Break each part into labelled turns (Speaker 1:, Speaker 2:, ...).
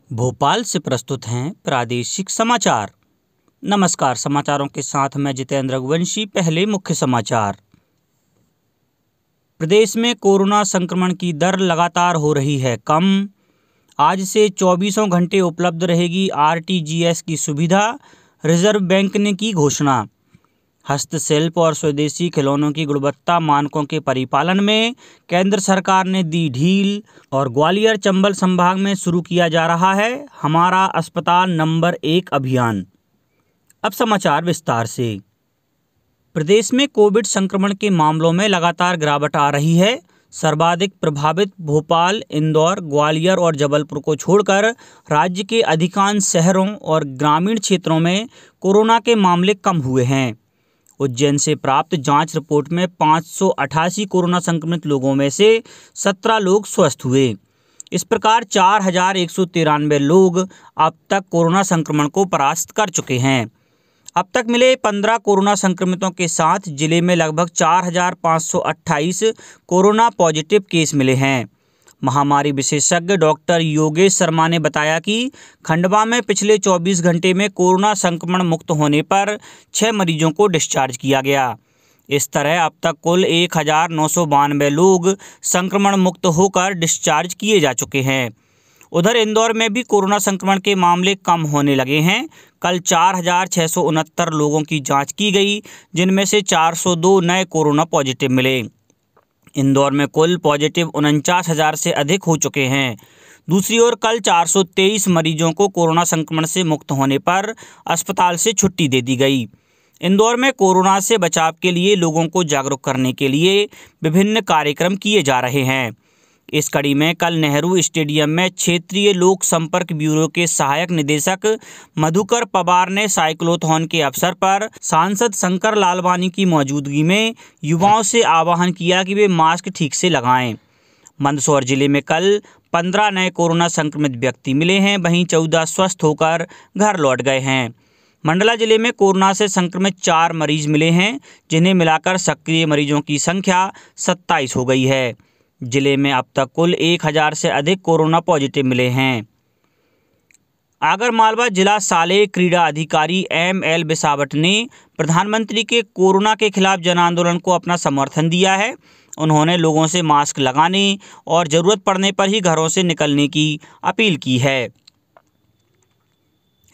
Speaker 1: भोपाल से प्रस्तुत हैं प्रादेशिक समाचार। नमस्कार, समाचारों के साथ मैं जितेंद्र रघुवंशी। पहले मुख्य समाचार। प्रदेश में कोरोना संक्रमण की दर लगातार हो रही है कम। आज से 24 घंटे उपलब्ध रहेगी आरटीजीएस की सुविधा, रिजर्व बैंक ने की घोषणा। हस्तशिल्प और स्वदेशी खिलौनों की गुणवत्ता मानकों के परिपालन में केंद्र सरकार ने दी ढील और ग्वालियर चंबल संभाग में शुरू किया जा रहा है हमारा अस्पताल नंबर 1 अभियान। अब समाचार विस्तार से। प्रदेश में कोविड संक्रमण के मामलों में लगातार गिरावट आ रही है। सर्वाधिक प्रभावित भोपाल, इंदौर, ग्वालियर और जबलपुर को छोड़कर राज्य के अधिकांश शहरों और ग्रामीण क्षेत्रों में कोरोना के मामले कम हुए हैं। उज्जैन से प्राप्त जांच रिपोर्ट में 588 कोरोना संक्रमित लोगों में से 17 लोग स्वस्थ हुए। इस प्रकार 4193 लोग अब तक कोरोना संक्रमण को परास्त कर चुके हैं। अब तक मिले 15 कोरोना संक्रमितों के साथ जिले में लगभग 4528 कोरोना पॉजिटिव केस मिले हैं। महामारी विशेषज्ञ डॉक्टर योगेश शर्मा ने बताया कि खंडवा में पिछले 24 घंटे में कोरोना संक्रमण मुक्त होने पर 6 मरीजों को डिस्चार्ज किया गया। इस तरह अब तक कुल 1992 लोग संक्रमण मुक्त होकर डिस्चार्ज किए जा चुके हैं। उधर इंदौर में भी कोरोना संक्रमण के मामले कम होने लगे हैं। कल 4669 लोगों की जांच की गई, जिनमें से 402 नए कोरोना पॉजिटिव मिले। इंदौर में कुल पॉजिटिव 49,000 से अधिक हो चुके हैं। दूसरी ओर कल 423 मरीजों को कोरोना संक्रमण से मुक्त होने पर अस्पताल से छुट्टी दे दी गई। इंदौर में कोरोना से बचाव के लिए लोगों को जागरूक करने के लिए विभिन्न कार्यक्रम किए जा रहे हैं। इस कड़ी में कल नेहरू स्टेडियम में क्षेत्रीय लोक संपर्क ब्यूरो के सहायक निदेशक मधुकर पवार ने साइक्लोथॉन के अवसर पर सांसद शंकर लालवानी की मौजूदगी में युवाओं से आह्वान किया कि वे मास्क ठीक से लगाएं। मंदसौर जिले में कल 15 नए कोरोना संक्रमित व्यक्ति मिले हैं, वहीं 14 स्वस्थ होकर घर लौट गए हैं। मंडला जिले में कोरोना से संक्रमित 4 मरीज मिले हैं, जिन्हें मिलाकर सक्रिय मरीजों की संख्या 27 हो गई है। जिले में अब तक कुल 1000 से अधिक कोरोना पॉजिटिव मिले हैं। आगरमालवा जिला शालेय क्रीड़ा अधिकारी ML बिसावट ने प्रधानमंत्री के कोरोना के खिलाफ जन आंदोलन को अपना समर्थन दिया है। उन्होंने लोगों से मास्क लगाने और ज़रूरत पड़ने पर ही घरों से निकलने की अपील की है।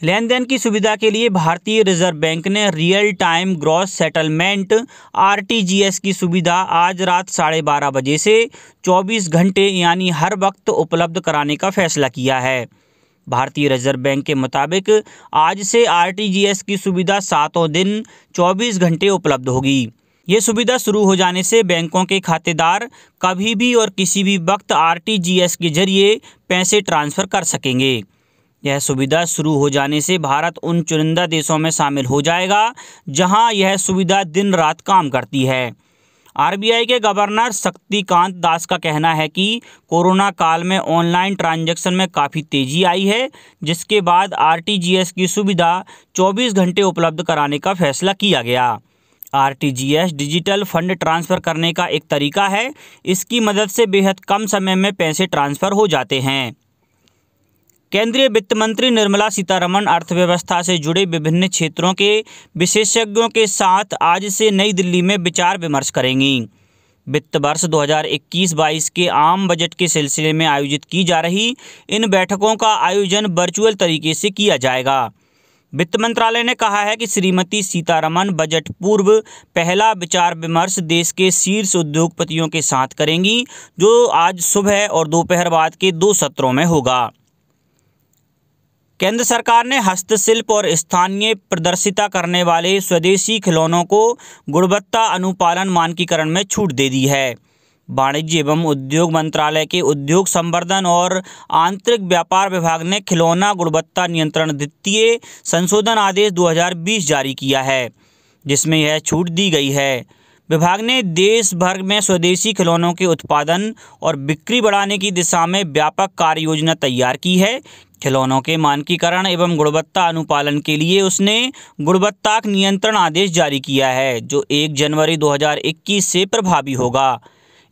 Speaker 1: लेन देन की सुविधा के लिए भारतीय रिजर्व बैंक ने real time gross settlement RTGS की सुविधा आज रात 12:30 बजे से 24 घंटे यानी हर वक्त उपलब्ध कराने का फैसला किया है। भारतीय रिजर्व बैंक के मुताबिक आज से RTGS की सुविधा 7 दिन 24 घंटे उपलब्ध होगी। ये सुविधा शुरू हो जाने से बैंकों के खातेदार कभी भी और किसी भी वक्त RTGS के जरिए पैसे ट्रांसफ़र कर सकेंगे। यह सुविधा शुरू हो जाने से भारत उन चुनिंदा देशों में शामिल हो जाएगा जहां यह सुविधा दिन रात काम करती है। RBI के गवर्नर शक्तिकांत दास का कहना है कि कोरोना काल में ऑनलाइन ट्रांजैक्शन में काफ़ी तेज़ी आई है, जिसके बाद RTGS की सुविधा 24 घंटे उपलब्ध कराने का फैसला किया गया। RTGS डिजिटल फंड ट्रांसफ़र करने का एक तरीका है। इसकी मदद से बेहद कम समय में पैसे ट्रांसफ़र हो जाते हैं। केंद्रीय वित्त मंत्री निर्मला सीतारमण अर्थव्यवस्था से जुड़े विभिन्न क्षेत्रों के विशेषज्ञों के साथ आज से नई दिल्ली में विचार विमर्श करेंगी। वित्त वर्ष 2021-22 के आम बजट के सिलसिले में आयोजित की जा रही इन बैठकों का आयोजन वर्चुअल तरीके से किया जाएगा। वित्त मंत्रालय ने कहा है कि श्रीमती सीतारमण बजट पूर्व पहला विचार विमर्श देश के शीर्ष उद्योगपतियों के साथ करेंगी, जो आज सुबह और दोपहर बाद के 2 सत्रों में होगा। केंद्र सरकार ने हस्तशिल्प और स्थानीय प्रदर्शिता करने वाले स्वदेशी खिलौनों को गुणवत्ता अनुपालन मानकीकरण में छूट दे दी है। वाणिज्य एवं उद्योग मंत्रालय के उद्योग संवर्धन और आंतरिक व्यापार विभाग ने खिलौना गुणवत्ता नियंत्रण द्वितीय संशोधन आदेश 2020 जारी किया है, जिसमें यह छूट दी गई है। विभाग ने देश भर में स्वदेशी खिलौनों के उत्पादन और बिक्री बढ़ाने की दिशा में व्यापक कार्य योजना तैयार की है। खिलौनों के मानकीकरण एवं गुणवत्ता अनुपालन के लिए उसने गुणवत्ता नियंत्रण आदेश जारी किया है, जो 1 जनवरी 2021 से प्रभावी होगा।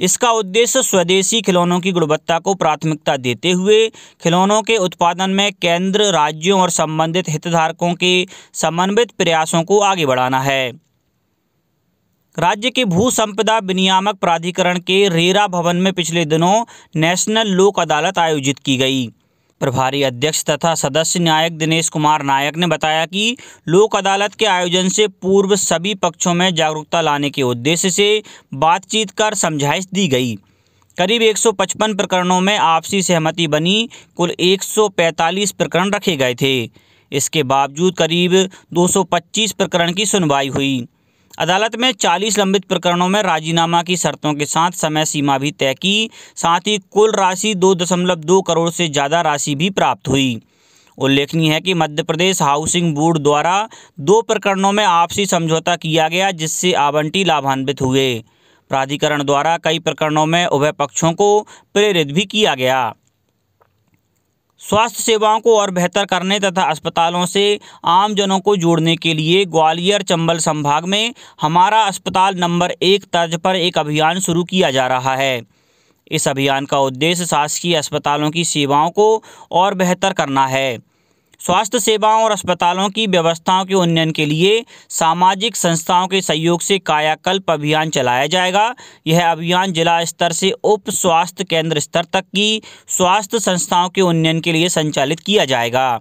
Speaker 1: इसका उद्देश्य स्वदेशी खिलौनों की गुणवत्ता को प्राथमिकता देते हुए खिलौनों के उत्पादन में केंद्र, राज्यों और संबंधित हितधारकों के समन्वित प्रयासों को आगे बढ़ाना है। राज्य के भू संपदा विनियामक प्राधिकरण के रेरा भवन में पिछले दिनों नेशनल लोक अदालत आयोजित की गई। प्रभारी अध्यक्ष तथा सदस्य न्यायिक दिनेश कुमार नायक ने बताया कि लोक अदालत के आयोजन से पूर्व सभी पक्षों में जागरूकता लाने के उद्देश्य से बातचीत कर समझाइश दी गई। करीब 155 प्रकरणों में आपसी सहमति बनी। कुल 145 प्रकरण रखे गए थे। इसके बावजूद करीब 225 प्रकरण की सुनवाई हुई। अदालत में 40 लंबित प्रकरणों में राजीनामा की शर्तों के साथ समय सीमा भी तय की। साथ ही कुल राशि 2.2 करोड़ से ज़्यादा राशि भी प्राप्त हुई। उल्लेखनीय है कि मध्य प्रदेश हाउसिंग बोर्ड द्वारा 2 प्रकरणों में आपसी समझौता किया गया, जिससे आवंटी लाभान्वित हुए। प्राधिकरण द्वारा कई प्रकरणों में उभय पक्षों को प्रेरित भी किया गया। स्वास्थ्य सेवाओं को और बेहतर करने तथा अस्पतालों से आमजनों को जोड़ने के लिए ग्वालियर चंबल संभाग में हमारा अस्पताल नंबर 1 तर्ज पर एक अभियान शुरू किया जा रहा है। इस अभियान का उद्देश्य शासकीय अस्पतालों की सेवाओं को और बेहतर करना है। स्वास्थ्य सेवाओं और अस्पतालों की व्यवस्थाओं के उन्नयन के लिए सामाजिक संस्थाओं के सहयोग से कायाकल्प अभियान चलाया जाएगा। यह अभियान जिला स्तर से उप स्वास्थ्य केंद्र स्तर तक की स्वास्थ्य संस्थाओं के उन्नयन के लिए संचालित किया जाएगा।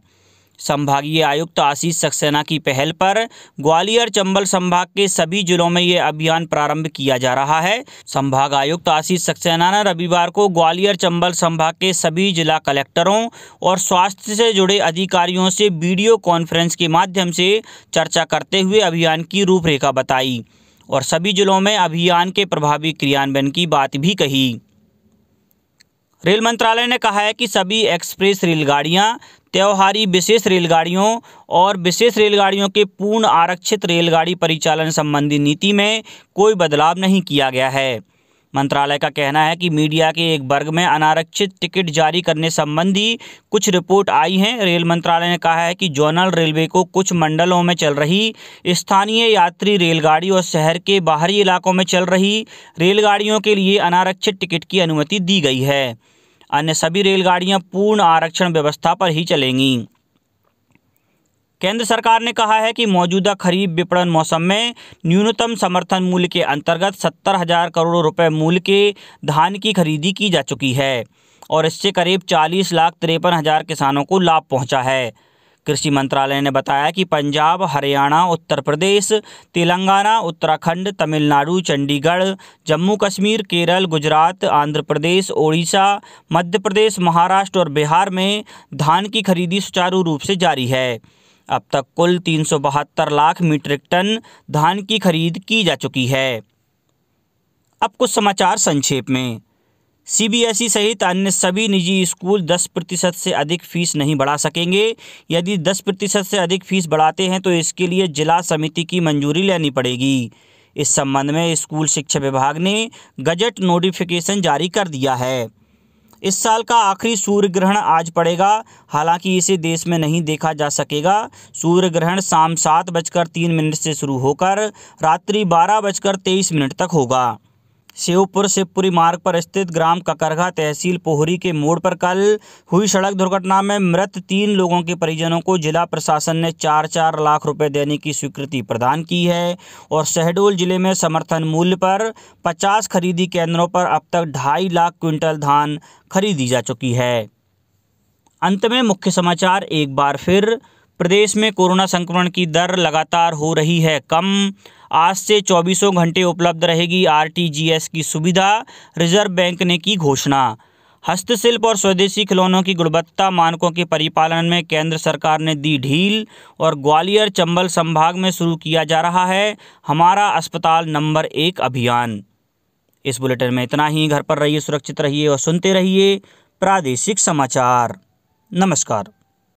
Speaker 1: संभागीय आयुक्त आशीष सक्सेना की पहल पर ग्वालियर चंबल संभाग के सभी जिलों में ये अभियान प्रारंभ किया जा रहा है। संभाग आयुक्त आशीष सक्सेना ने रविवार को ग्वालियर चंबल संभाग के सभी जिला कलेक्टरों और स्वास्थ्य से जुड़े अधिकारियों से वीडियो कॉन्फ्रेंस के माध्यम से चर्चा करते हुए अभियान की रूपरेखा बताई और सभी जिलों में अभियान के प्रभावी क्रियान्वयन की बात भी कही। रेल मंत्रालय ने कहा है कि सभी एक्सप्रेस रेलगाड़ियां, त्योहारी विशेष रेलगाड़ियों और विशेष रेलगाड़ियों के पूर्ण आरक्षित रेलगाड़ी परिचालन संबंधी नीति में कोई बदलाव नहीं किया गया है। मंत्रालय का कहना है कि मीडिया के एक वर्ग में अनारक्षित टिकट जारी करने संबंधी कुछ रिपोर्ट आई हैं। रेल मंत्रालय ने कहा है कि जोनल रेलवे को कुछ मंडलों में चल रही स्थानीय यात्री रेलगाड़ी और शहर के बाहरी इलाकों में चल रही रेलगाड़ियों के लिए अनारक्षित टिकट की अनुमति दी गई है। अन्य सभी रेलगाड़ियां पूर्ण आरक्षण व्यवस्था पर ही चलेंगी। केंद्र सरकार ने कहा है कि मौजूदा खरीफ विपणन मौसम में न्यूनतम समर्थन मूल्य के अंतर्गत 70,000 करोड़ रुपए मूल्य के धान की खरीदी की जा चुकी है और इससे करीब 40,53,000 किसानों को लाभ पहुंचा है। कृषि मंत्रालय ने बताया कि पंजाब, हरियाणा, उत्तर प्रदेश, तेलंगाना, उत्तराखंड, तमिलनाडु, चंडीगढ़, जम्मू कश्मीर, केरल, गुजरात, आंध्र प्रदेश, ओडिशा, मध्य प्रदेश, महाराष्ट्र और बिहार में धान की खरीदी सुचारू रूप से जारी है। अब तक कुल 372 लाख मीट्रिक टन धान की खरीद की जा चुकी है। अब कुछ समाचार संक्षेप में। सीबीएसई सहित अन्य सभी निजी स्कूल 10% से अधिक फीस नहीं बढ़ा सकेंगे। यदि 10% से अधिक फीस बढ़ाते हैं तो इसके लिए जिला समिति की मंजूरी लेनी पड़ेगी। इस संबंध में स्कूल शिक्षा विभाग ने गजट नोटिफिकेशन जारी कर दिया है। इस साल का आखिरी सूर्य ग्रहण आज पड़ेगा। हालांकि इसे देश में नहीं देखा जा सकेगा। सूर्य ग्रहण शाम 7:03 से शुरू होकर रात्रि 12:23 तक होगा। श्योपुर शिवपुरी मार्ग पर स्थित ग्राम ककरघा तहसील पोहरी के मोड़ पर कल हुई सड़क दुर्घटना में मृत 3 लोगों के परिजनों को जिला प्रशासन ने 4-4 लाख रुपए देने की स्वीकृति प्रदान की है और शहडोल जिले में समर्थन मूल्य पर 50 खरीदी केंद्रों पर अब तक 2.5 लाख क्विंटल धान खरीदी जा चुकी है। अंत में मुख्य समाचार एक बार फिर। प्रदेश में कोरोना संक्रमण की दर लगातार हो रही है कम। आज से 24 घंटे उपलब्ध रहेगी आरटीजीएस की सुविधा, रिजर्व बैंक ने की घोषणा। हस्तशिल्प और स्वदेशी खिलौनों की गुणवत्ता मानकों के परिपालन में केंद्र सरकार ने दी ढील और ग्वालियर चंबल संभाग में शुरू किया जा रहा है हमारा अस्पताल नंबर 1 अभियान। इस बुलेटिन में इतना ही। घर पर रहिए, सुरक्षित रहिए और सुनते रहिए प्रादेशिक समाचार। नमस्कार।